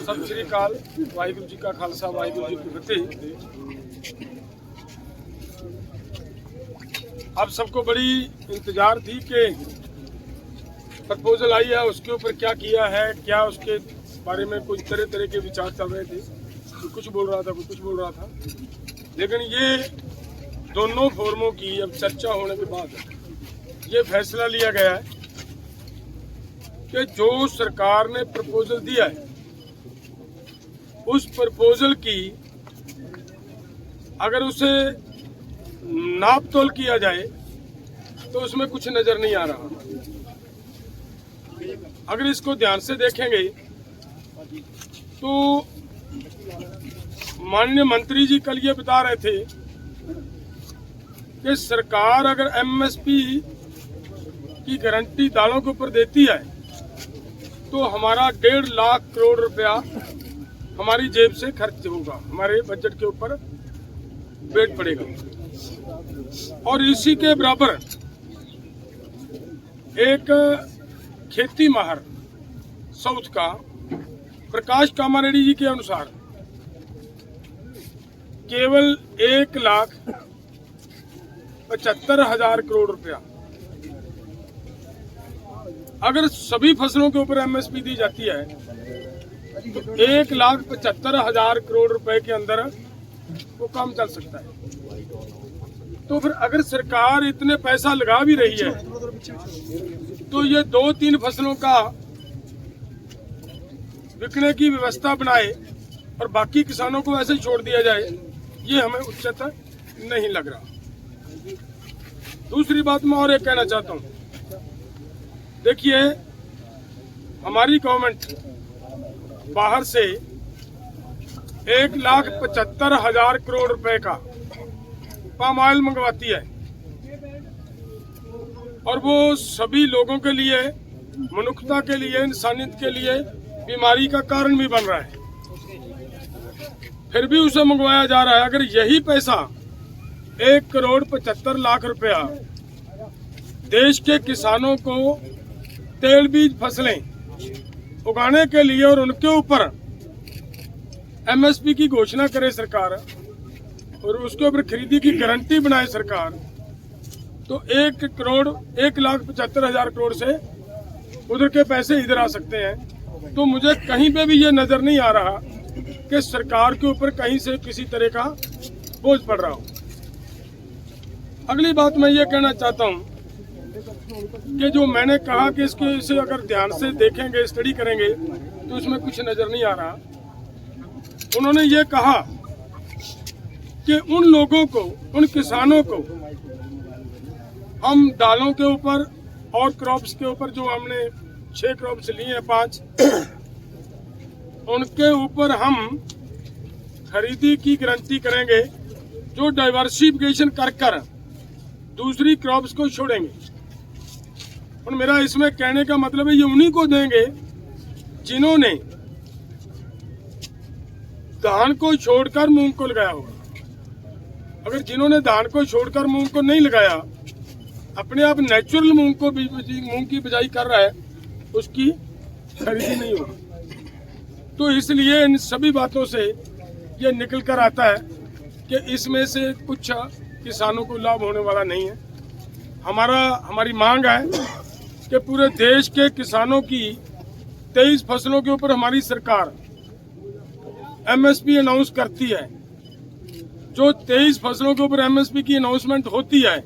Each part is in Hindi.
सत श्री अकाल, वाहिगुरू जी का खालसा, वाहिगुरू जी की फतेह। आप सबको बड़ी इंतजार थी कि प्रपोजल आई है, उसके ऊपर क्या किया है, क्या उसके बारे में कुछ तरह तरह के विचार चल रहे थे। कोई कुछ बोल रहा था, कोई कुछ बोल रहा था, लेकिन ये दोनों फोरमों की अब चर्चा होने के बाद ये फैसला लिया गया है कि जो सरकार ने प्रपोजल दिया है उस प्रपोजल की अगर उसे नाप तोल किया जाए तो उसमें कुछ नजर नहीं आ रहा। अगर इसको ध्यान से देखेंगे तो माननीय मंत्री जी कल ये बता रहे थे कि सरकार अगर एमएसपी की गारंटी दालों के ऊपर देती है तो हमारा 1.5 लाख करोड़ रुपया हमारी जेब से खर्च होगा, हमारे बजट के ऊपर वेट पड़ेगा। और इसी के बराबर एक खेती माहर साउथ का प्रकाश कामारेड्डी जी के अनुसार केवल 1,75,000 करोड़ रुपया अगर सभी फसलों के ऊपर एमएसपी दी जाती है तो 1,75,000 करोड़ रुपए के अंदर वो काम चल सकता है। तो फिर अगर सरकार इतने पैसा लगा भी रही है तो ये 2-3 फसलों का बिकने की व्यवस्था बनाए और बाकी किसानों को ऐसे ही छोड़ दिया जाए, ये हमें उचित नहीं लग रहा। दूसरी बात मैं और एक कहना चाहता हूँ, देखिए हमारी गवर्नमेंट बाहर से 1,75,000 करोड़ रुपए का पाम ऑयल मंगवाती है और वो सभी लोगों के लिए, मनुष्यता के लिए, इंसानियत के लिए बीमारी का कारण भी बन रहा है, फिर भी उसे मंगवाया जा रहा है। अगर यही पैसा 1,75,00,000 रुपया देश के किसानों को तेल बीज फसलें उगाने के लिए और उनके ऊपर एमएसपी की घोषणा करे सरकार और उसके ऊपर खरीदी की गारंटी बनाए सरकार, तो 1,75,000 करोड़ से उधर के पैसे इधर आ सकते हैं। तो मुझे कहीं पे भी ये नजर नहीं आ रहा कि सरकार के ऊपर कहीं से किसी तरह का बोझ पड़ रहा हो। अगली बात मैं ये कहना चाहता हूँ कि जो मैंने कहा कि इसे अगर ध्यान से देखेंगे, स्टडी करेंगे तो इसमें कुछ नजर नहीं आ रहा। उन्होंने ये कहा कि उन लोगों को, उन किसानों को हम दालों के ऊपर और क्रॉप्स के ऊपर, जो हमने 6 क्रॉप्स लिए हैं 5, उनके ऊपर हम खरीदी की गारंटी करेंगे जो डाइवर्सिफिकेशन कर दूसरी क्रॉप्स को छोड़ेंगे। और मेरा इसमें कहने का मतलब है ये उन्हीं को देंगे जिन्होंने धान को छोड़कर मूंग को लगाया होगा। अगर जिन्होंने धान को छोड़कर मूंग को नहीं लगाया, अपने आप नेचुरल मूंग की बिजाई कर रहा है, उसकी खरीदी नहीं होगी। तो इसलिए इन सभी बातों से ये निकल कर आता है कि इसमें से कुछ किसानों को लाभ होने वाला नहीं है। हमारी मांग है कि पूरे देश के किसानों की 23 फसलों के ऊपर हमारी सरकार एमएसपी अनाउंस करती है। जो 23 फसलों के ऊपर एमएसपी की अनाउंसमेंट होती है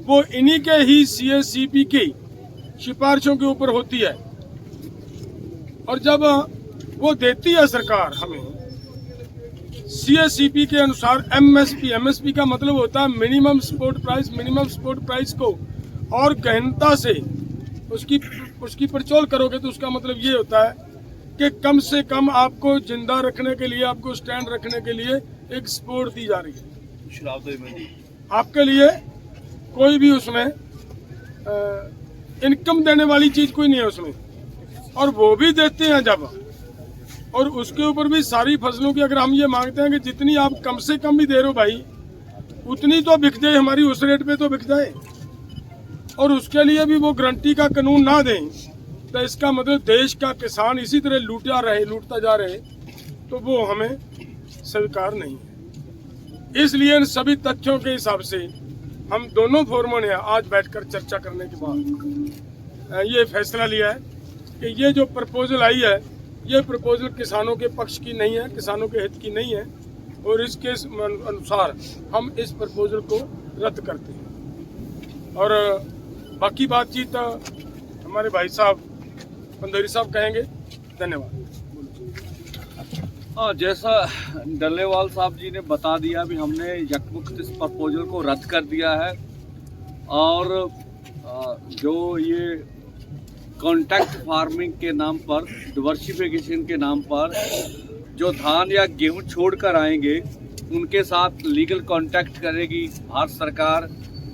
वो इन्हीं के ही सीएससीपी की सिफारिशों के ऊपर होती है। और जब वो देती है सरकार हमें सीएससीपी के अनुसार एमएसपी का मतलब होता है मिनिमम सपोर्ट प्राइस को और गहनता से उसकी पड़चोल करोगे तो उसका मतलब ये होता है कि कम से कम आपको जिंदा रखने के लिए, आपको स्टैंड रखने के लिए एक सपोर्ट दी जा रही है। आपके लिए कोई भी उसमें इनकम देने वाली चीज कोई नहीं है उसमें, और वो भी देते हैं जब, और उसके ऊपर भी सारी फसलों की अगर हम ये मांगते हैं कि जितनी आप कम से कम भी दे रहे हो भाई, उतनी तो बिक जाए, हमारी उस रेट पे तो बिक जाए, और उसके लिए भी वो गारंटी का कानून ना दें तो इसका मतलब देश का किसान इसी तरह लूटता जा रहे, तो वो हमें स्वीकार नहीं है। इसलिए इन सभी तथ्यों के हिसाब से हम दोनों फोरमों ने आज बैठकर चर्चा करने के बाद ये फैसला लिया है कि ये जो प्रपोजल आई है, ये प्रपोजल किसानों के पक्ष की नहीं है, किसानों के हित की नहीं है, और इसके अनुसार हम इस प्रपोजल को रद्द करते हैं। और बाकी बातचीत हमारे भाई साहब पंधौरी साहब कहेंगे। धन्यवाद। जैसा डल्लेवाल साहब जी ने बता दिया, भी हमने यकमुक्त इस प्रपोजल को रद्द कर दिया है, और जो ये कॉन्ट्रैक्ट फार्मिंग के नाम पर, डिवर्सिफिकेशन के नाम पर जो धान या गेहूं छोड़कर आएंगे उनके साथ लीगल कॉन्ट्रैक्ट करेगी भारत सरकार,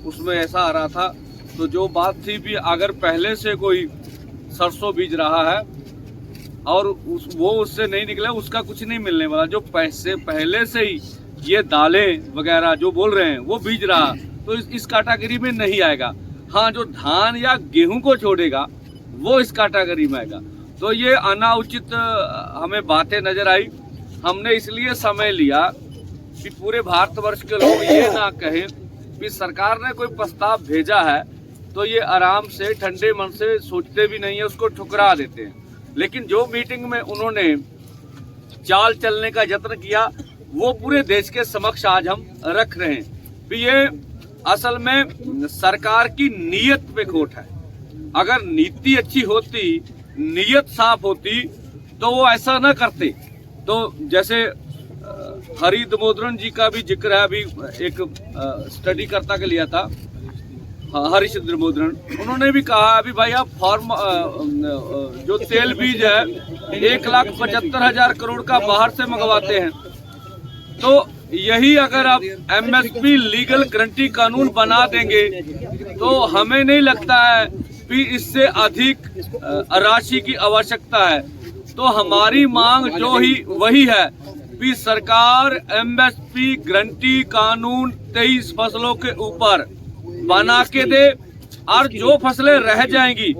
उसमें ऐसा आ रहा था। तो जो बात थी भी अगर पहले से कोई सरसों बीज रहा है और वो उससे नहीं निकला, उसका कुछ नहीं मिलने वाला। जो पैसे पहले से ही ये दालें वगैरह जो बोल रहे हैं वो बीज रहा, तो इस कैटेगरी में नहीं आएगा। हाँ, जो धान या गेहूं को छोड़ेगा वो इस कैटेगरी में आएगा। तो ये अनाउचित हमें बातें नजर आई। हमने इसलिए समय लिया कि पूरे भारतवर्ष के लोग ये ना कहें कि सरकार ने कोई प्रस्ताव भेजा है तो ये आराम से ठंडे मन से सोचते भी नहीं है, उसको ठुकरा देते हैं। लेकिन जो मीटिंग में उन्होंने चाल चलने का यत्न किया वो पूरे देश के समक्ष आज हम रख रहे हैं कि ये असल में सरकार की नीयत पे खोट है। अगर नीति अच्छी होती, नीयत साफ होती, तो वो ऐसा ना करते। तो जैसे हरि दामोदरन जी का भी जिक्र है, अभी एक स्टडी करता के लिया था हरीश दामोदरन, उन्होंने भी कहा अभी भाई आप जो तेल बीज है 1,75,000 करोड़ का बाहर से मंगवाते हैं, तो यही अगर आप एमएसपी लीगल गारंटी कानून बना देंगे तो हमें नहीं लगता है कि इससे अधिक राशि की आवश्यकता है। तो हमारी मांग जो ही वही है कि सरकार एमएसपी गारंटी कानून 23 फसलों के ऊपर बना के दे, और जो फसलें रह जाएंगी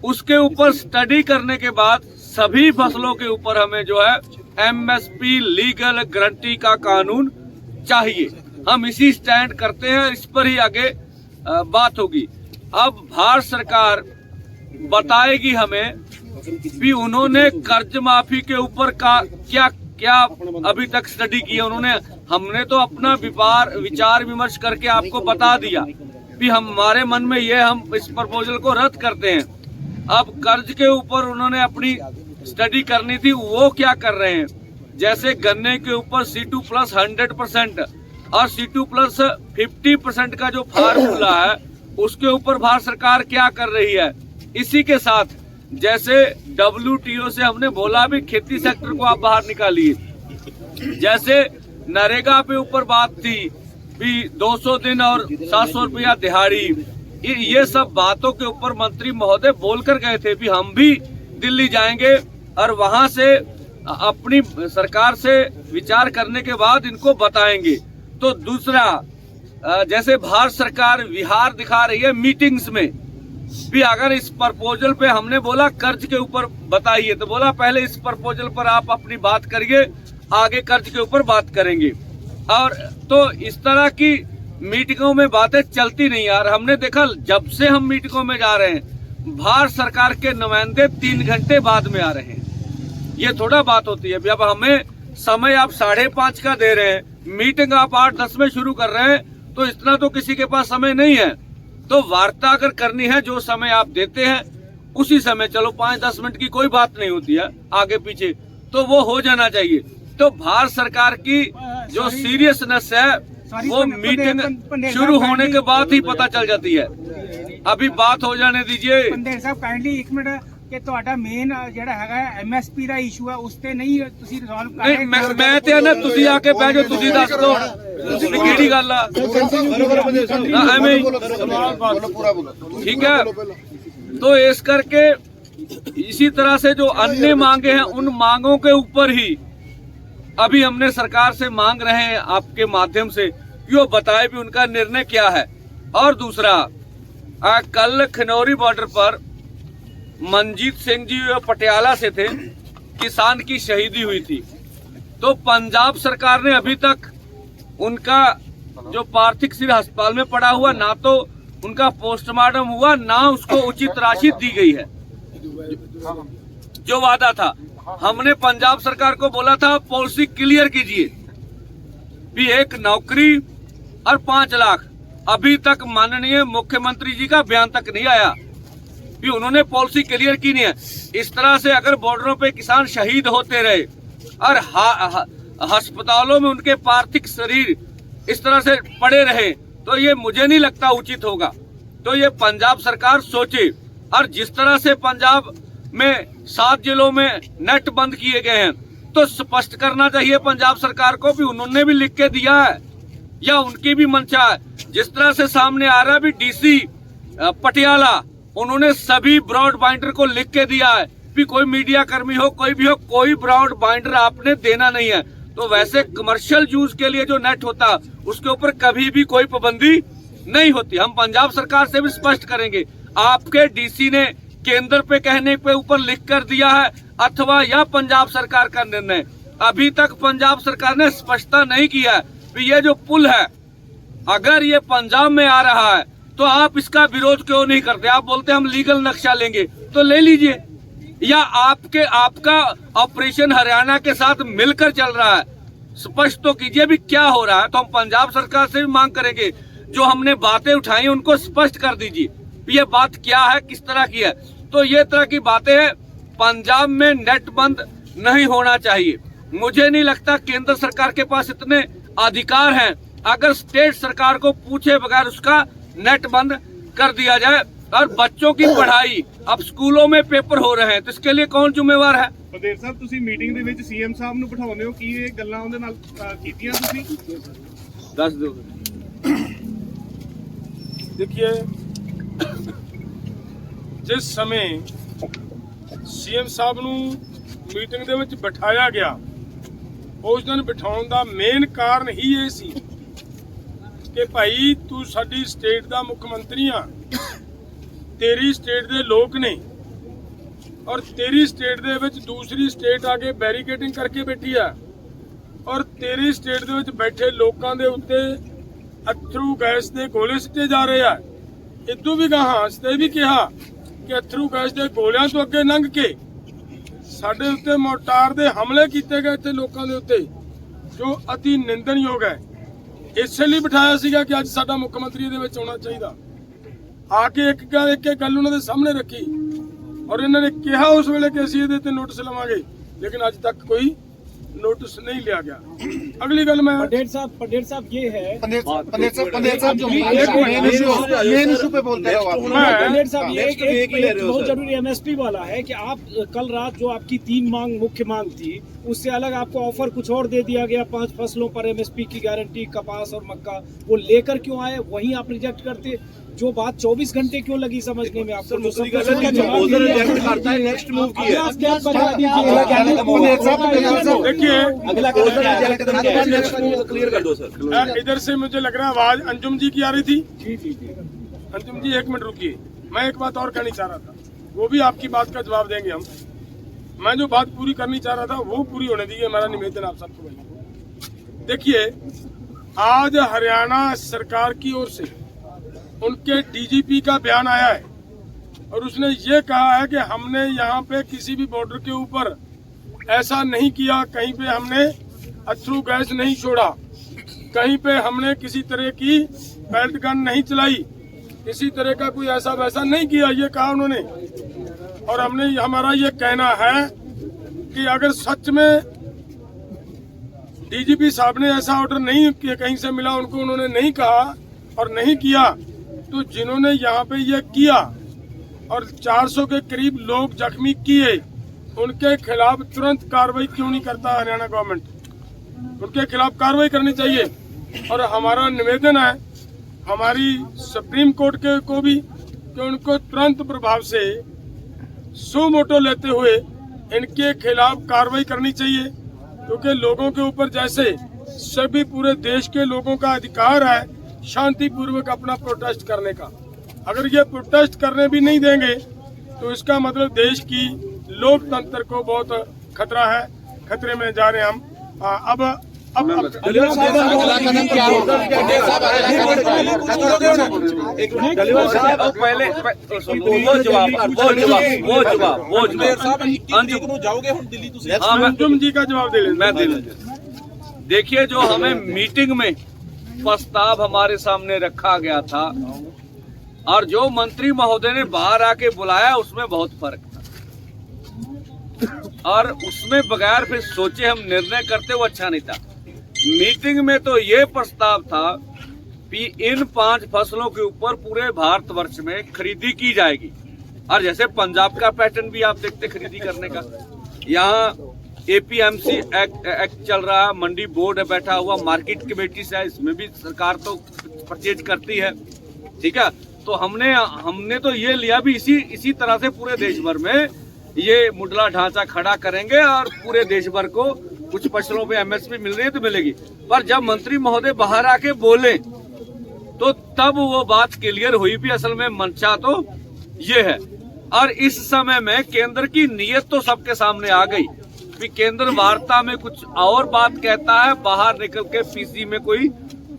उसके ऊपर स्टडी करने के बाद सभी फसलों के ऊपर हमें जो है एमएसपी लीगल गारंटी का कानून चाहिए। हम इसी स्टैंड करते हैं, इस पर ही आगे बात होगी। अब भारत सरकार बताएगी हमें भी उन्होंने कर्ज माफी के ऊपर का क्या क्या अभी तक स्टडी की है उन्होंने। हमने तो अपना विचार विमर्श करके आपको बता दिया कि हमारे मन में ये, हम इस प्रपोजल को रद्द करते हैं। अब कर्ज के ऊपर उन्होंने अपनी स्टडी करनी थी, वो क्या कर रहे हैं। जैसे गन्ने के ऊपर C2+ 100% और C2+ 50% का जो फार्मूला है उसके ऊपर भारत सरकार क्या कर रही है। इसी के साथ जैसे WTO से हमने बोला भी खेती सेक्टर को आप बाहर निकालिए, जैसे नरेगा पे ऊपर बात थी भी 200 दिन और 700 रुपया दिहाड़ी, ये सब बातों के ऊपर मंत्री महोदय बोलकर गए थे भी हम भी दिल्ली जाएंगे और वहां से अपनी सरकार से विचार करने के बाद इनको बताएंगे। तो दूसरा, जैसे भारत सरकार विहार दिखा रही है मीटिंग्स में भी, अगर इस प्रपोजल पे हमने बोला कर्ज के ऊपर बताइए, तो बोला पहले इस प्रपोजल पर आप अपनी बात करिए, आगे कर्ज के ऊपर बात करेंगे। और तो इस तरह की मीटिंगों में बातें चलती नहीं यार। हमने देखा जब से हम मीटिंगों में जा रहे हैं भारत सरकार के नुमाइंदे 3 घंटे बाद में आ रहे हैं। ये थोड़ा बात होती है। अब हमें समय आप 5:30 का दे रहे हैं, मीटिंग आप 8:10 में शुरू कर रहे हैं, तो इतना तो किसी के पास समय नहीं है। तो वार्ता अगर करनी है, जो समय आप देते हैं उसी समय, चलो 5-10 मिनट की कोई बात नहीं होती है आगे पीछे, तो वो हो जाना चाहिए। तो भारत सरकार की जो सीरियसनेस है वो मीटिंग शुरू होने के बाद ही पता चल जाती है। अभी बात हो जाने दीजिए। पंदेर साहब काइंडली 1 मिनट ਕਿ ਤੁਹਾਡਾ ਮੇਨ ਜਿਹੜਾ ਹੈਗਾ MSP ਦਾ ਇਸ਼ੂ ਹੈ ਉਸ ਤੇ ਨਹੀਂ ਤੁਸੀਂ ਰਿਜ਼ੋਲਵ ਕਰ ਰਹੇ। ਮੈਂ ਤੇ ਨਾ ਤੁਸੀਂ ਆ ਕੇ ਬਹਿ ਜਾਓ, ਤੁਸੀਂ ਦੱਸ ਦਿਓ ਤੁਸੀਂ ਕਿਹੜੀ ਗੱਲ ਆ। ਐਵੇਂ ठीक है। तो इस करके इसी तरह से जो अन्य मांगे हैं उन मांगों के ऊपर ही अभी हमने सरकार से मांग रहे हैं आपके माध्यम से कि वो बताए भी उनका निर्णय क्या है। और दूसरा, कल खनौरी बॉर्डर पर मनजीत सिंह जी पटियाला से थे, किसान की शहीदी हुई थी। तो पंजाब सरकार ने अभी तक उनका जो पार्थिव शरीर अस्पताल में पड़ा हुआ, ना तो उनका पोस्टमार्टम हुआ, ना उसको उचित राशि दी गई है। जो वादा था, हमने पंजाब सरकार को बोला था पॉलिसी क्लियर कीजिए भी, एक नौकरी और 5 लाख। अभी तक माननीय मुख्यमंत्री जी का बयान तक नहीं आया भी उन्होंने पॉलिसी क्लियर की नहीं है। इस तरह से अगर बॉर्डरों पे किसान शहीद होते रहे और अस्पतालों में उनके पार्थिव शरीर इस तरह से पड़े रहे, तो ये मुझे नहीं लगता उचित होगा। तो ये पंजाब सरकार सोचे। और जिस तरह से पंजाब में 7 जिलों में नेट बंद किए गए हैं, तो स्पष्ट करना चाहिए पंजाब सरकार को भी उन्होंने भी लिख के दिया है या उनकी भी मंशा है। जिस तरह से सामने आ रहा है भी डीसी पटियाला, उन्होंने सभी ब्रॉड बाइंडर को लिख के दिया है कि कोई मीडिया कर्मी हो, कोई भी हो, कोई ब्रॉड बाइंडर आपने देना नहीं है। तो वैसे कमर्शियल यूज के लिए जो नेट होता, उसके ऊपर कभी भी कोई पाबंदी नहीं होती। हम पंजाब सरकार से भी स्पष्ट करेंगे, आपके डीसी ने केंद्र पे कहने पे ऊपर लिख कर दिया है अथवा या पंजाब सरकार का निर्णय। अभी तक पंजाब सरकार ने स्पष्टता नहीं किया है कि ये जो पुल है, अगर ये पंजाब में आ रहा है तो आप इसका विरोध क्यों नहीं करते? आप बोलते हम लीगल नक्शा लेंगे, तो ले लीजिए। या आपका ऑपरेशन हरियाणा के साथ मिलकर चल रहा है, स्पष्ट तो कीजिए भी क्या हो रहा है। तो हम पंजाब सरकार से भी मांग करेंगे, जो हमने बातें उठाई उनको स्पष्ट कर दीजिए ये बात क्या है, किस तरह की है। तो ये तरह की बातें हैं, पंजाब में नेट बंद नहीं होना चाहिए। मुझे नहीं लगता केंद्र सरकार के पास इतने अधिकार हैं। अगर स्टेट सरकार को पूछे बगैर उसका नेट बंद कर दिया जाए। और बच्चों की पढ़ाई, अब स्कूलों में पेपर हो रहे हैं, तो इसके लिए कौन जिम्मेवार है? ਪਟੇਲ ਸਾਹਿਬ, ਤੁਸੀਂ ਮੀਟਿੰਗ ਦੇ ਵਿੱਚ ਸੀਐਮ ਸਾਹਿਬ ਨੂੰ ਬਿਠਾਉਂਦੇ ਹੋ, ਕੀ ਇਹ ਗੱਲਾਂ ਉਹਦੇ ਨਾਲ ਕੀਤੀਆਂ ਤੁਸੀਂ? दस दो। देखिए, जिस समय सीएम साहब ਨੂੰ ਮੀਟਿੰਗ ਦੇ ਵਿੱਚ ਬਿਠਾਇਆ ਗਿਆ, ਉਸ ਦਿਨ ਬਿਠਾਉਣ ਦਾ ਮੇਨ ਕਾਰਨ ਹੀ ਇਹ ਸੀ ਕਿ ਭਾਈ ਤੂੰ ਸਾਡੀ ਸਟੇਟ ਦਾ ਮੁੱਖ ਮੰਤਰੀ ਆ, ਤੇਰੀ ਸਟੇਟ ਦੇ ਲੋਕ ਨੇ ਔਰ ਤੇਰੀ ਸਟੇਟ ਦੇ ਵਿੱਚ ਦੂਸਰੀ ਸਟੇਟ ਆ ਕੇ ਬੈਰੀਕੇਡਿੰਗ ਕਰਕੇ ਬੈਠੀ ਆ ਔਰ ਤੇਰੀ ਸਟੇਟ ਦੇ ਵਿੱਚ ਬੈਠੇ ਲੋਕਾਂ ਦੇ ਉੱਤੇ ਅਥਰੂ ਗੈਸ ਦੇ ਗੋਲੇ ਸਿੱਟੇ ਜਾ ਰਹੇ ਆ। ਇਦੋਂ ਵੀ ਗਾਹਾਂ ਅਸੀਂ ਵੀ ਕਿਹਾ ਕਿ ਅਥਰੂ ਗੈਸ ਦੇ ਗੋਲਿਆਂ ਤੋਂ ਅੱਗੇ ਲੰਘ ਕੇ ਸਾਡੇ ਉੱਤੇ ਮੋਰਟਾਰ ਦੇ ਹਮਲੇ ਕੀਤੇ ਗਏ ਇੱਥੇ ਲੋਕਾਂ ਦੇ ਉੱਤੇ, ਜੋ ਅਤੀ ਨਿੰਦਣਯੋਗ ਹੈ। ਇਸੇ ਲਈ ਬਿਠਾਇਆ ਸੀਗਾ ਕਿ ਅੱਜ ਸਾਡਾ ਮੁੱਖ ਮੰਤਰੀ ਇਹਦੇ ਵਿੱਚ ਆਉਣਾ ਚਾਹੀਦਾ। ਆ ਕੇ ਇੱਕ ਗੱਲ ਉਹਨਾਂ ਦੇ ਸਾਹਮਣੇ ਰੱਖੀ ਔਰ ਇਹਨਾਂ ਨੇ ਕਿਹਾ ਉਸ ਵੇਲੇ ਕਿ ਅਸੀਂ ਇਹਦੇ ਤੇ ਨੋਟਿਸ ਲਵਾਂਗੇ, ਲੇਕਿਨ ਅੱਜ ਤੱਕ ਕੋਈ नोटिस नहीं लिया गया। अगली गल में पटेल साहब ये है, पटेल साहब जो मेन इशू पे बोलते हो आप। पटेल साहब ये एक बहुत जरूरी एमएसपी वाला है कि आप कल रात जो आपकी 3 मांग मुख्य मांग थी, उससे अलग आपको ऑफर कुछ और दे दिया गया, 5 फसलों पर एमएसपी की गारंटी, कपास और मक्का, वो लेकर क्यों आए? वहीं आप रिजेक्ट करते। जो बात 24 घंटे क्यों लगी समझने में आपको? रिजेक्ट करता है, नेक्स्ट मूव की है। देखिए, नेक्स्ट मूव क्लियर कर दो सर। इधर से मुझे लग रहा है आवाज अंजुम जी की आ रही थी। जी अंजुम जी 1 मिनट रुकिए, मैं एक बात और कहनी चाह रहा था, वो भी आपकी बात का जवाब देंगे हम। मैं जो बात पूरी करनी चाह रहा था वो पूरी होने दीजिए, हमारा निवेदन आप सबको भाई। देखिए, आज हरियाणा सरकार की ओर से उनके डीजीपी का बयान आया है और उसने ये कहा है कि हमने यहाँ पे किसी भी बॉर्डर के ऊपर ऐसा नहीं किया, कहीं पे हमने अथरू गैस नहीं छोड़ा, कहीं पे हमने किसी तरह की बेल्ट गन नहीं चलाई, किसी तरह का कोई ऐसा वैसा नहीं किया, ये कहा उन्होंने। और हमने हमारा ये कहना है कि अगर सच में डीजीपी साहब ने ऐसा ऑर्डर नहीं किया, कहीं से मिला उनको, उन्होंने नहीं कहा और नहीं किया, तो जिन्होंने यहाँ पे ये किया और 400 के करीब लोग जख्मी किए, उनके खिलाफ तुरंत कार्रवाई क्यों नहीं करता हरियाणा गवर्नमेंट? उनके खिलाफ कार्रवाई करनी चाहिए। और हमारा निवेदन है हमारी सुप्रीम कोर्ट के को भी कि उनको तुरंत प्रभाव से सो मोटो लेते हुए इनके खिलाफ कार्रवाई करनी चाहिए, क्योंकि लोगों के ऊपर जैसे सभी पूरे देश के लोगों का अधिकार है शांतिपूर्वक अपना प्रोटेस्ट करने का, अगर ये प्रोटेस्ट करने भी नहीं देंगे तो इसका मतलब देश की लोकतंत्र को बहुत खतरा है, खतरे में जा रहे हैं हम। अब पहले अंजुम जी का जवाब दे लें। मैं दे लेता। देखिए, जो हमें मीटिंग में प्रस्ताव हमारे सामने रखा गया था और जो मंत्री महोदय ने बाहर आके बुलाया, उसमें बहुत फर्क था। और उसमें बगैर फिर सोचे हम निर्णय करते, वो अच्छा नहीं था। मीटिंग में तो ये प्रस्ताव था कि इन 5 फसलों के ऊपर पूरे भारतवर्ष में खरीदी की जाएगी। और जैसे पंजाब का पैटर्न भी आप देखते खरीदी करने का, यहाँ APMC एक्ट चल रहा है, मंडी बोर्ड है बैठा हुआ, मार्केट कमेटी से है, इसमें भी सरकार तो परचेज करती है, ठीक है। तो हमने तो ये लिया भी इसी तरह से पूरे देश भर में ये मुडला ढांचा खड़ा करेंगे और पूरे देश भर को कुछ फसलों पे MSP मिल रही है तो मिलेगी। पर जब मंत्री महोदय बाहर आके बोले तो तब वो बात क्लियर हुई भी असल में मंशा तो ये है। और इस समय में केंद्र की नीयत तो सबके सामने आ गई कि केंद्र वार्ता में कुछ और बात कहता है, बाहर निकल के PC में कोई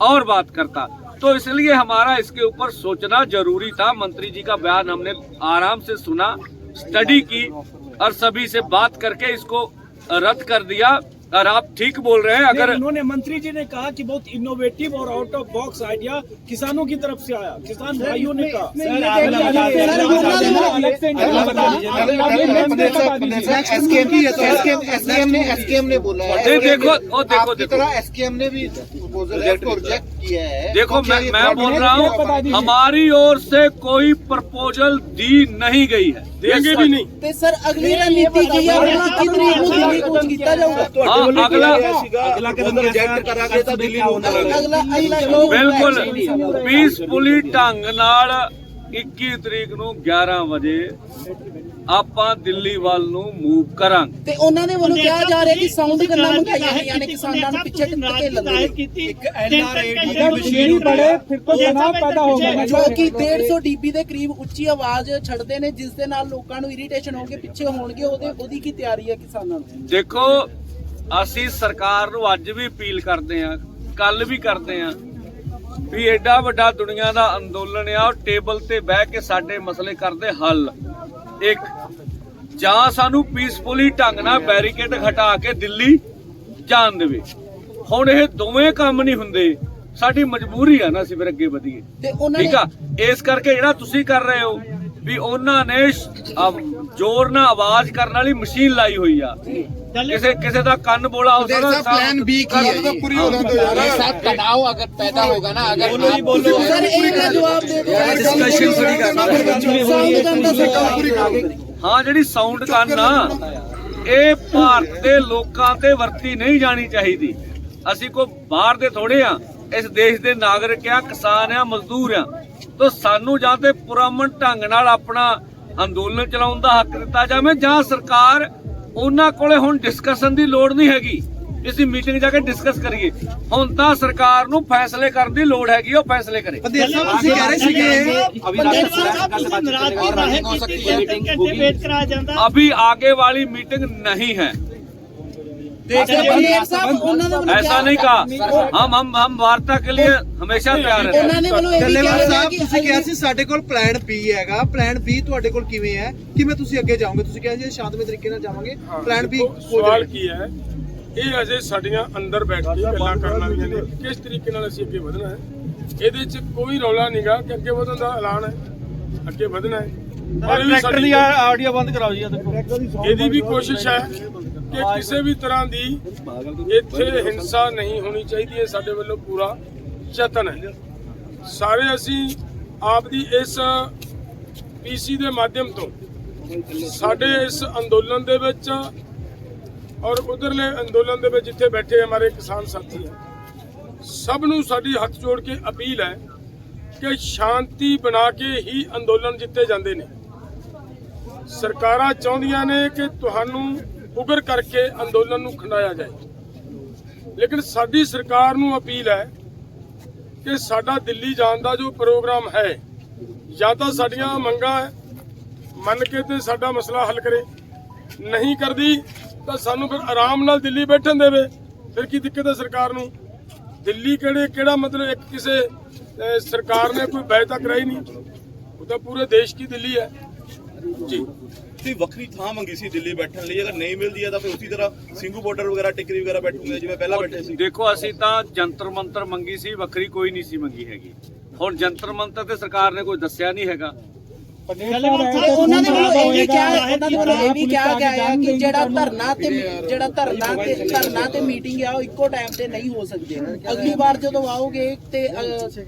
और बात करता। तो इसलिए हमारा इसके ऊपर सोचना जरूरी था। मंत्री जी का बयान हमने आराम से सुना, स्टडी की और सभी से बात करके इसको रद्द कर दिया। और आप ठीक बोल रहे हैं। अगर उन्होंने मंत्री जी ने कहा कि बहुत इनोवेटिव और आउट ऑफ बॉक्स आइडिया किसानों की तरफ से आया, किसान भाइयों ने कहा। SKM ने बोला है, देखो SKM ने भी प्रोजेक्ट किया है। देखो, मैं बोल रहा हूँ हमारी ओर से कोई प्रपोजल दी नहीं गई है, देंगे भी नहीं। तो सर अगली रणनीति की किया जाऊगा। बिल्कुल पीसफुली ढंग नाल 21 ਤਰੀਕ ਨੂੰ 11 ਵਜੇ ਆਪਾਂ ਦਿੱਲੀ ਵੱਲ ਨੂੰ ਮੂਵ ਕਰਾਂਗੇ। ਤੇ ਉਹਨਾਂ ਦੇ ਵੱਲੋਂ ਕਿਹਾ ਜਾ ਰਿਹਾ ਕਿ ਸਾਊਂਡ ਗੱਲਾਂ ਮੰਗਾਈਆਂ ਗਈਆਂ ਨੇ ਕਿਸਾਨਾਂ ਨੂੰ ਪਿੱਛੇ ਧਕੇਲਣ ਦੇ ਲਈ। ਇੱਕ NRAD ਦੀ ਮਸ਼ੀਨ ਬੜੇ ਫਿਰ ਤੋਂ ਤਣਾਅ ਪੈਦਾ ਹੋਗਾ ਜੋ ਕਿ 150 dB ਦੇ ਕਰੀਬ ਉੱਚੀ ਆਵਾਜ਼ ਛੱਡਦੇ ਨੇ, ਜਿਸ ਦੇ ਨਾਲ ਲੋਕਾਂ ਨੂੰ ਇਰੀਟੇਸ਼ਨ ਹੋ ਕੇ ਪਿੱਛੇ ਹੋਣਗੇ। ਉਹਦੀ ਕੀ ਤਿਆਰੀ ਹੈ ਕਿਸਾਨਾਂ ਨੂੰ? ਦੇਖੋ, ਅਸੀਂ ਸਰਕਾਰ ਨੂੰ ਅੱਜ ਵੀ ਅਪੀਲ ਕਰਦੇ ਆਂ, ਕੱਲ ਵੀ ਕਰਦੇ ਆਂ ਵੀ ਐਡਾ ਵੱਡਾ ਦੁਨੀਆ ਦਾ ਅੰਦੋਲਨ ਆ, ਉਹ ਟੇਬਲ ਤੇ ਬਹਿ ਕੇ ਸਾਡੇ ਮਸਲੇ ਕਰਦੇ ਹੱਲ। ਇੱਕ ਜਾਂ ਸਾਨੂੰ ਪੀਸਫੁਲੀ ਢੰਗ ਨਾਲ ਬੈਰੀਕੇਡ ਹਟਾ ਕੇ ਦਿੱਲੀ ਜਾਣ ਦੇਵੇ। ਹੁਣ ਇਹ ਦੋਵੇਂ ਕੰਮ ਨਹੀਂ ਹੁੰਦੇ, ਸਾਡੀ ਮਜਬੂਰੀ ਆ ਨਾ, ਅਸੀਂ ਫਿਰ ਅੱਗੇ ਵਧੀਏ, ਠੀਕ ਆ। ਇਸ ਕਰਕੇ ਜਿਹੜਾ ਤੁਸੀਂ ਕਰ ਰਹੇ ਹੋ ਵੀ ਉਹਨਾਂ ਨੇ ਜ਼ੋਰ ਨਾਲ ਆਵਾਜ਼ ਕਰਨ ਵਾਲੀ ਮਸ਼ੀਨ ਲਾਈ ਹੋਈ ਆ, ਕਿਸੇ ਦਾ ਕੰਨ ਬੋਲਾ ਹੋ ਸਕਦਾ। प्लान B की है जी। पूरी होना तो यार साथ तनाव अगर पैदा होगा ना, अगर ਸਰ ਇਹਦਾ ਜਵਾਬ ਦੇ ਦਿਓ। ਹਾਂ, ਜਿਹੜੀ ਸਾਊਂਡ ਗਨ ਆ, ਇਹ ਭਾਰਤ ਦੇ ਲੋਕਾਂ ਤੇ ਵਰਤੀ ਨਹੀਂ ਜਾਣੀ ਚਾਹੀਦੀ। ਅਸੀਂ ਕੋਈ ਬਾਹਰ ਦੇ ਥੋੜੇ ਆ, ਇਸ ਦੇਸ਼ ਦੇ ਨਾਗਰਿਕ ਆ, ਕਿਸਾਨ ਆ, ਮਜ਼ਦੂਰ ਆ। ਤਾਂ ਸਾਨੂੰ ਜਾਂ ਤੇ ਪੁਰਅਮਨ ਢੰਗ ਨਾਲ ਆਪਣਾ ਅੰਦੋਲਨ ਚਲਾਉਣ ਦਾ ਹੱਕ ਦਿੱਤਾ ਜਾਵੇ, ਜਾਂ ਸਰਕਾਰ ਉਹਨਾਂ ਕੋਲੇ ਹੁਣ ਡਿਸਕਸ਼ਨ ਦੀ ਲੋੜ ਨਹੀਂ ਹੈਗੀ, ਅਸੀਂ ਮੀਟਿੰਗ ਜਾ ਕੇ ਡਿਸਕਸ ਕਰੀਏ। ਹੁਣ ਤਾਂ ਸਰਕਾਰ ਨੂੰ ਫੈਸਲੇ ਕਰਨ ਦੀ ਲੋੜ ਹੈਗੀ, ਉਹ ਫੈਸਲੇ ਕਰੇ। अभी आगे वाली मीटिंग नहीं है, ऐसा नहीं कहा। हम वार्ता के लिए हमेशा तैयार हैं। ਡੱਲੇਵਾਲ ਸਾਹਿਬ, ਤੁਸੀਂ ਕਿਹਾ ਸੀ ਸਾਡੇ ਕੋਲ ਪਲਾਨ B ਹੈਗਾ, ਪਲਾਨ B ਤੁਹਾਡੇ ਕੋਲ ਕਿਵੇਂ ਹੈ, ਕਿਵੇਂ ਤੁਸੀਂ ਅੱਗੇ ਜਾਓਗੇ? ਤੁਸੀਂ ਕਿਹਾ ਜੀ ਸ਼ਾਂਤਮਈ ਤਰੀਕੇ ਨਾਲ ਜਾਵਾਂਗੇ, ਪਲਾਨ B ਸਵਾਲ ਕੀ ਹੈ? ਇਹ ਅਜੇ ਸਾਡੀਆਂ ਅੰਦਰ ਬੈਠ ਕੇ ਗੱਲਾਂ ਕਰਨ ਵਾਲੀਆਂ ਨੇ, ਕਿਸ ਤਰੀਕੇ ਨਾਲ ਅਸੀਂ ਅੱਗੇ ਵਧਣਾ ਹੈ। ਇਹਦੇ 'ਚ ਕੋਈ ਰੌਲਾ ਨਹੀਂਗਾ ਕਿ ਅੱਗੇ ਵਧਣ ਦਾ ਐਲਾਨ ਹੈ, ਅੱਗੇ ਵਧਣਾ ਹੈ। ਟਰੈਕਟਰ ਦੀ ਆਡੀਓ ਬੰਦ ਕਰਾਓ ਜੀ। ਇਹਦੀ ਵੀ ਕੋਸ਼ਿਸ਼ ਹੈ ਕਿ ਕਿਸੇ ਵੀ ਤਰ੍ਹਾਂ ਦੀ ਇੱਥੇ ਹਿੰਸਾ ਨਹੀਂ ਹੋਣੀ ਚਾਹੀਦੀ ਹੈ। ਸਾਡੇ ਵੱਲੋਂ ਪੂਰਾ ਯਤਨ ਹੈ। ਸਾਰੇ ਅਸੀਂ ਆਪ ਦੀ ਇਸ PC ਦੇ ਮਾਧਿਅਮ ਤੋਂ ਸਾਡੇ ਇਸ ਅੰਦੋਲਨ ਦੇ ਵਿੱਚ ਔਰ ਉਧਰਲੇ ਅੰਦੋਲਨ ਦੇ ਵਿੱਚ ਜਿੱਥੇ ਬੈਠੇ ਹਮਾਰੇ ਕਿਸਾਨ ਸਾਥੀ ਹੈ, ਸਭ ਨੂੰ ਸਾਡੀ ਹੱਥ ਜੋੜ ਕੇ ਅਪੀਲ ਹੈ ਕਿ ਸ਼ਾਂਤੀ ਬਣਾ ਕੇ ਹੀ ਅੰਦੋਲਨ ਜਿੱਤੇ ਜਾਂਦੇ ਨੇ। ਸਰਕਾਰਾਂ ਚਾਹੁੰਦੀਆਂ ਨੇ ਕਿ ਤੁਹਾਨੂੰ ਉਗਰ ਕਰਕੇ ਅੰਦੋਲਨ ਨੂੰ ਖੰਡਾਇਆ ਜਾਏ, ਲੇਕਿਨ ਸਾਡੀ ਸਰਕਾਰ ਨੂੰ ਅਪੀਲ ਹੈ ਕਿ ਸਾਡਾ ਦਿੱਲੀ ਜਾਣ ਦਾ ਜੋ ਪ੍ਰੋਗਰਾਮ ਹੈ, ਜਾਂ ਤਾਂ ਸਾਡੀਆਂ ਮੰਗਾਂ ਮੰਨ ਕੇ ਤੇ ਸਾਡਾ ਮਸਲਾ ਹੱਲ ਕਰੇ, ਨਹੀਂ ਕਰਦੀ ਤਾਂ ਸਾਨੂੰ ਫਿਰ ਆਰਾਮ ਨਾਲ ਦਿੱਲੀ ਬੈਠਣ ਦੇਵੇ। ਫਿਰ ਕੀ ਦਿੱਕਤ ਹੈ ਸਰਕਾਰ ਨੂੰ? ਦਿੱਲੀ ਕਿਹੜਾ ਮਤਲਬ ਇੱਕ ਕਿਸੇ ਸਰਕਾਰ ਨੇ ਕੋਈ ਬੈਠ ਤੱਕ ਰਹੀ ਨਹੀਂ, ਉਹ ਤਾਂ ਪੂਰੇ ਦੇਸ਼ ਕੀ ਦਿੱਲੀ ਹੈ ਜੀ। ਤੁਸੀਂ ਵੱਖਰੀ ਥਾਂ ਮੰਗੀ ਸੀ ਦਿੱਲੀ ਬੈਠਣ ਲਈ, ਅਗਰ ਨਹੀਂ ਮਿਲਦੀ ਹੈ ਤਾਂ ਫਿਰ ਉਸੇ ਤਰ੍ਹਾਂ ਸਿੰਘੂ ਬਾਰਡਰ ਵਗੈਰਾ ਟਿਕਰੀ ਵਗੈਰਾ ਬੈਠੂਗੇ ਜਿਵੇਂ ਪਹਿਲਾਂ ਬੈਠੇ ਸੀ। ਦੇਖੋ ਅਸੀਂ ਤਾਂ ਜੰਤਰ ਮੰਤਰ ਮੰਗੀ ਸੀ, ਵੱਖਰੀ ਕੋਈ ਨਹੀਂ ਸੀ ਮੰਗੀ ਹੈਗੀ। ਹੁਣ ਜੰਤਰ ਮੰਤਰ ਤੇ ਸਰਕਾਰ ਨੇ ਕੋਈ ਦੱਸਿਆ ਨਹੀਂ ਹੈਗਾ। ਉਹਨਾਂ ਦੇ ਵੱਲੋਂ ਇਹ ਵੀ ਕਿਹਾ ਗਿਆ ਹੈ ਕਿ ਜਿਹੜਾ ਧਰਨਾ ਤੇ ਮੀਟਿੰਗ ਆ ਉਹ ਇੱਕੋ ਟਾਈਮ ਤੇ ਨਹੀਂ ਹੋ ਸਕਦੇ। ਅਗਲੀ ਵਾਰ ਜਦੋਂ ਆਓਗੇ ਤੇ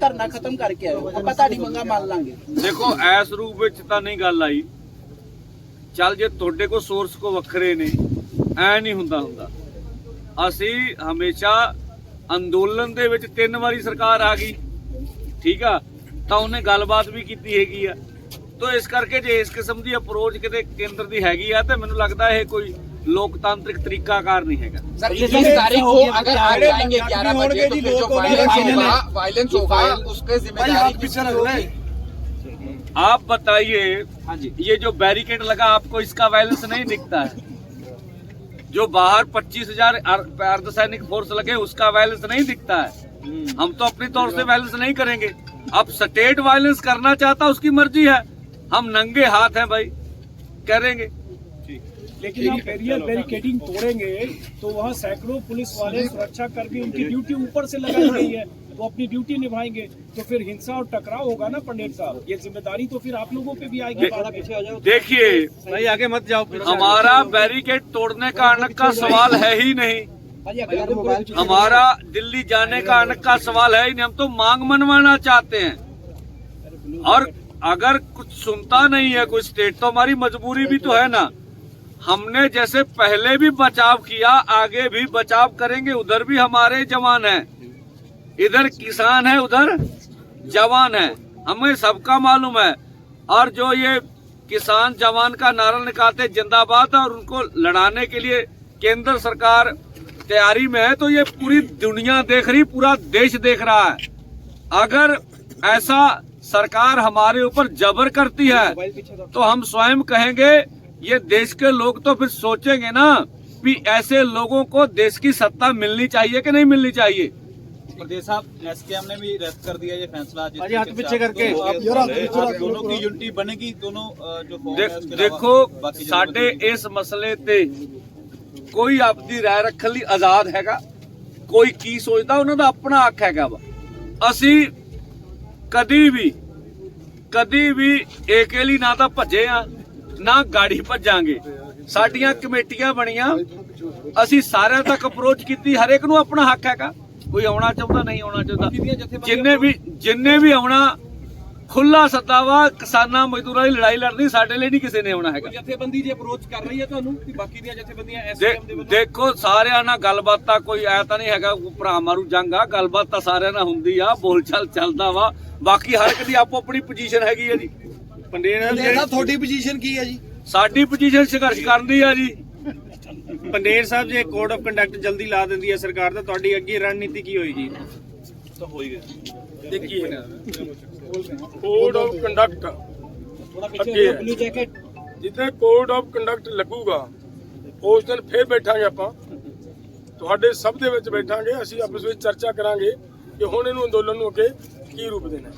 ਧਰਨਾ ਖਤਮ ਕਰਕੇ ਆਓ, ਆਪਾਂ ਤੁਹਾਡੀ ਮੰਗਾਂ ਮੰਨ ਲਾਂਗੇ। ਦੇਖੋ ਇਸ ਰੂਪ ਵਿੱਚ ਤਾਂ ਨਹੀਂ ਗੱਲ ਆਈ। ਚੱਲ ਜੇ ਤੁਹਾਡੇ ਕੋਲ ਸੋਰਸ ਕੋ ਵੱਖਰੇ ਨੇ, ਐ ਨਹੀਂ ਹੁੰਦਾ। ਅਸੀਂ ਹਮੇਸ਼ਾ ਅੰਦੋਲਨ ਦੇ ਵਿੱਚ 3 ਵਾਰੀ ਸਰਕਾਰ ਆ ਗਈ, ਠੀਕ ਆ, ਤਾਂ ਉਹਨੇ ਗੱਲਬਾਤ ਵੀ ਕੀਤੀ ਹੈਗੀ ਆ। ਤੋ ਇਸ ਕਰਕੇ ਜੇ ਇਸ ਕਿਸਮ ਦੀ ਅਪਰੋਚ ਕਿਤੇ ਕੇਂਦਰ ਦੀ ਹੈਗੀ ਆ ਤੇ ਮੈਨੂੰ ਲੱਗਦਾ ਇਹ ਕੋਈ ਲੋਕਤਾਂਤਰਿਕ ਤਰੀਕਾਕਾਰ ਨਹੀਂ ਹੈਗਾ। सर 21 तारीख को अगर आप जाएंगे 11 बजे तो फिर जो वायलेंस होगा उसके जिम्मेदारी आप बताइए, ये जो बैरिकेड लगा आपको इसका वायलेंस नहीं दिखता है? जो बाहर 25,000 अर्धसैनिक फोर्स लगे उसका वायलेंस नहीं दिखता है? हम तो अपनी तौर से वायलेंस नहीं करेंगे। अब स्टेट वायलेंस करना चाहता उसकी मर्जी है, हम नंगे हाथ हैं भाई, करेंगे। लेकिन आप बैरिकेडिंग तोड़ेंगे तो वहाँ सैकड़ों पुलिस वाले सुरक्षा कर्मी, उनकी ड्यूटी ऊपर से लगाई गई है, वो अपनी ड्यूटी निभाएंगे तो फिर हिंसा और टकराव होगा ना पंडित साहब। ये जिम्मेदारी तो फिर आप लोगों पे भी आएगी। देखिए भाई आगे मत जाओ, हमारा बैरिकेड तोड़ने का अनक का सवाल है ही नहीं, हमारा दिल्ली जाने का अनक का सवाल है ही नहीं। हम तो मांग मनवाना चाहते हैं, और अगर कुछ सुनता नहीं है कोई स्टेट तो हमारी मजबूरी भी तो है ना। हमने जैसे पहले भी बचाव किया, आगे भी बचाव करेंगे। उधर भी हमारे जवान हैं, इधर किसान है, उधर जवान है, हमें सबका मालूम है। और जो ये किसान जवान का नारा निकालते जिंदाबाद, और उनको लड़ाने के लिए केंद्र सरकार तैयारी में है, तो ये पूरी दुनिया देख रही, पूरा देश देख रहा है। अगर ऐसा सरकार हमारे ऊपर जबर करती है तो हम स्वयं कहेंगे, ये देश के लोग तो फिर सोचेंगे ना कि ऐसे लोगों को देश की सत्ता मिलनी चाहिए कि नहीं मिलनी चाहिए। प्रदेश साहब एसकेएम ने भी रद्द कर दिया ये फैसला। हाथ पीछे करके आप दोनों की यूनिटी बनेगी, दोनों जो फॉर्म है उसके देखो साडे इस मसले ते कोई अपनी राय रखने ਲਈ आजाद हैगा, कोई की सोचदा उन्हां दा अपना हक हैगा वा। ਅਸੀਂ ਕਦੀ ਵੀ ਏਕੇ ਲਈ ਨਾ ਤਾਂ ਭੱਜੇ ਆ, ਨਾ ਗਾੜੀ ਭੱਜਾਂਗੇ। ਸਾਡੀਆਂ ਕਮੇਟੀਆਂ ਬਣੀਆਂ, ਅਸੀਂ ਸਾਰਿਆਂ ਤੱਕ ਅਪਰੋਚ ਕੀਤੀ, ਹਰੇਕ ਨੂੰ ਆਪਣਾ ਹੱਕ ਹੈਗਾ। ਕੋਈ ਆਉਣਾ ਚਾਹੁੰਦਾ, ਨਹੀਂ ਆਉਣਾ ਚਾਹੁੰਦਾ, ਜਿੰਨੇ ਵੀ ਆਉਣਾ ਖੁੱਲਾ ਸੱਦਾ ਵਾ। ਕਿਸਾਨਾਂ ਮਜ਼ਦੂਰਾਂ ਦੀ ਲੜਾਈ ਲੜਨੀ, ਸਾਡੇ ਲਈ ਨਹੀਂ ਕਿਸੇ ਨੇ ਆਉਣਾ ਹੈਗਾ। ਜਥੇਬੰਦੀ ਜੇ ਅਪਰੋਚ ਕਰ ਰਹੀ ਹੈ ਤੁਹਾਨੂੰ ਕਿ ਬਾਕੀ ਦੀਆਂ ਜਥੇਬੰਦੀਆਂ ਐਸਕੇਐਮ ਦੇ ਵੱਲੋਂ? ਦੇਖੋ ਸਾਰਿਆਂ ਨਾਲ ਗੱਲਬਾਤ ਤਾਂ ਕੋਈ ਐ ਤਾਂ ਨਹੀਂ ਹੈਗਾ ਭਰਾ ਮਾਰੂ ਜੰਗ ਆ, ਗੱਲਬਾਤ ਤਾਂ ਸਾਰਿਆਂ ਨਾਲ ਹੁੰਦੀ ਆ, ਬੋਲ ਚਾਲ ਚੱਲਦਾ ਵਾ। ਬਾਕੀ ਹਰ ਇੱਕ ਦੀ ਆਪੋ ਆਪਣੀ ਪੋਜੀਸ਼ਨ ਹੈਗੀ ਹੈ ਜੀ। पंडेर ਤੁਹਾਡੀ ਪੋਜੀਸ਼ਨ ਕੀ ਹੈ ਜੀ? ਸਾਡੀ ਪੋਜੀਸ਼ਨ ਸੰਘਰਸ਼ ਕਰਨ ਦੀ ਆ ਜੀ। ਪੰਡੇਰ ਸਾਹਿਬ ਜੇ ਕੋਡ ਆਫ ਕੰਡਕਟ ਜਲਦੀ ਲਾ ਦਿੰਦੀ ਹੈ ਸਰਕਾਰ, ਤਾਂ ਤੁਹਾਡੀ ਅੱਗੇ ਰਣਨੀਤੀ ਕੀ ਹੋਏਗੀ? ਤਾਂ ਹੋਈ ਗਈ। देखिए कोड ऑफ कंडक्ट जिथे कोड ऑफ कंडक्ट लगूगा उस दिन फिर बैठांगे ਆਪਾਂ ਤੁਹਾਡੇ ਸਭ ਦੇ ਵਿੱਚ ਬੈਠਾਂਗੇ। ਅਸੀਂ ਆਪਸ ਵਿੱਚ ਚਰਚਾ ਕਰਾਂਗੇ ਕਿ ਹੁਣ ਇਹਨੂੰ ਅੰਦੋਲਨ ਨੂੰ ਅੱਗੇ ਕੀ ਰੂਪ ਦੇਣਾ ਹੈ।